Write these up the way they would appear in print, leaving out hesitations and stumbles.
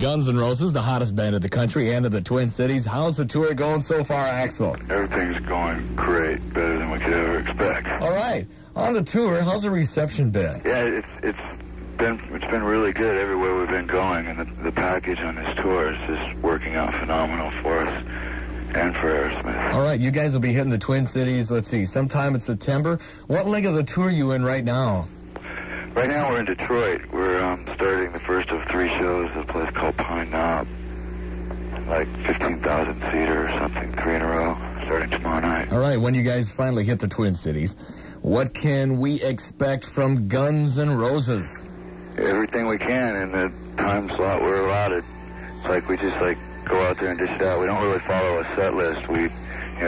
Guns N' Roses, the hottest band in the country and in the Twin Cities. How's the tour going so far, Axl? Everything's going great, better than we could ever expect. All right. On the tour, how's the reception been? Yeah, it's been really good everywhere we've been going, and the package on this tour is just working out phenomenal for us and for Aerosmith. All right, you guys will be hitting the Twin Cities, let's see, sometime in September. What leg of the tour are you in right now? Right now we're in Detroit. We're starting the first of 3 shows at a place called Pine Knob, like 15,000-seater or something, 3 in a row, starting tomorrow night. All right, when you guys finally hit the Twin Cities, what can we expect from Guns N' Roses? Everything we can in the time slot we're allotted. It's like we just go out there and dish it out. We don't really follow a set list. We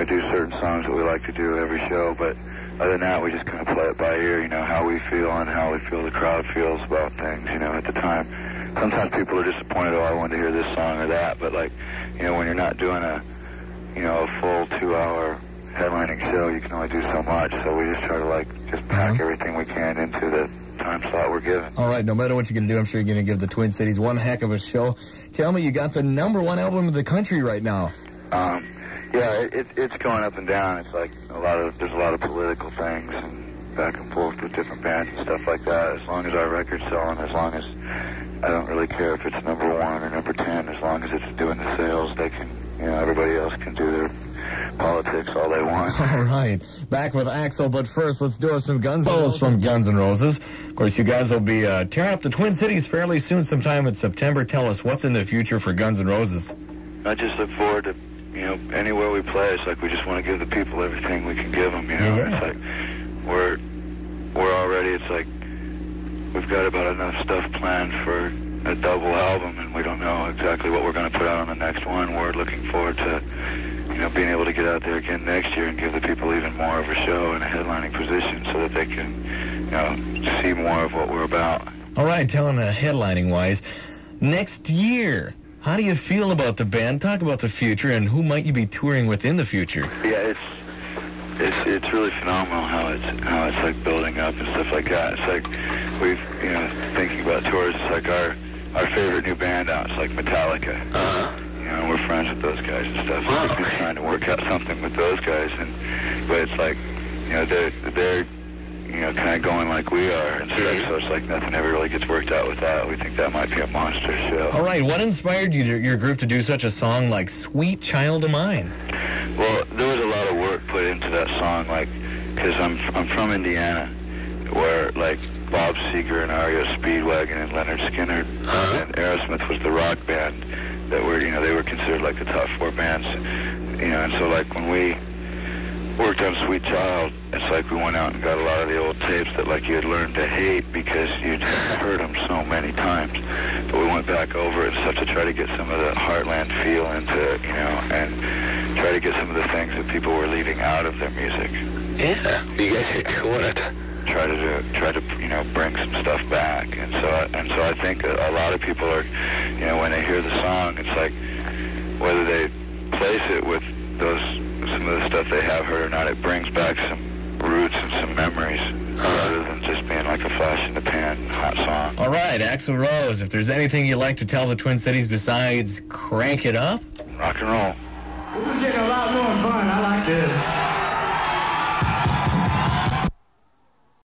do certain songs that we like to do every show, but other than that, we just kind of play it by ear, how we feel and how we feel the crowd feels about things, at the time. Sometimes people are disappointed, I wanted to hear this song or that, but when you're not doing a full 2-hour headlining show, you can only do so much, so we just try to just pack everything we can into the time slot we're given. All right, no matter what you're going to do, I'm sure you're going to give the Twin Cities one heck of a show. Tell me, you got the #1 album in the country right now. Yeah, it's going up and down. It's there's a lot of political things and back and forth with different bands and stuff like that. As long as our record's selling, as long as I don't really care if it's #1 or #10, as long as it's doing the sales, they can, everybody else can do their politics all they want. All right, back with Axl, but first let's do some Guns N' Roses from Guns N' Roses. Of course, you guys will be tearing up the Twin Cities fairly soon, sometime in September. Tell us what's in the future for Guns N' Roses. I just look forward to anywhere we play. It's we just want to give the people everything we can give them. It's we're already. It's we've got about enough stuff planned for a double album, and we don't know exactly what we're going to put out on the next one. We're looking forward to being able to get out there again next year and give the people even more of a show in a headlining position, so that they can see more of what we're about. All right, telling headlining wise, next year. How do you feel about the band? Talk about the future, and who might you be touring with in the future? Yeah, it's really phenomenal how it's building up and stuff like that. It's we've thinking about tours. It's our favorite new band out. It's Metallica. And we're friends with those guys and stuff. So we've been trying to work out something with those guys, but it's they're kind of going like we are and stuff, so it's nothing ever really gets worked out with that. We think that might be a monster show. All right, what inspired your group to do such a song like Sweet Child of Mine? Well, there was a lot of work put into that song, because I'm from Indiana, where Bob Seger and R.E.O. Speedwagon and Leonard Skinner and Aerosmith was the rock band that were, they were considered the top 4 bands, and so when we worked on Sweet Child, it's we went out and got a lot of the old tapes that you had learned to hate because you'd heard them so many times. But we went back over it and stuff to try to get some of the Heartland feel into it, and try to get some of the things that people were leaving out of their music. Yeah, you guys are doing it. Try to bring some stuff back, and so I think a lot of people are, when they hear the song, it's whether they place it with some of the stuff they have heard or not, it brings back some roots and some memories rather than just being a flash in the pan hot song. All right, Axl Rose, if there's anything you'd like to tell the Twin Cities besides crank it up? Rock and roll. This is getting a lot more fun. I like this.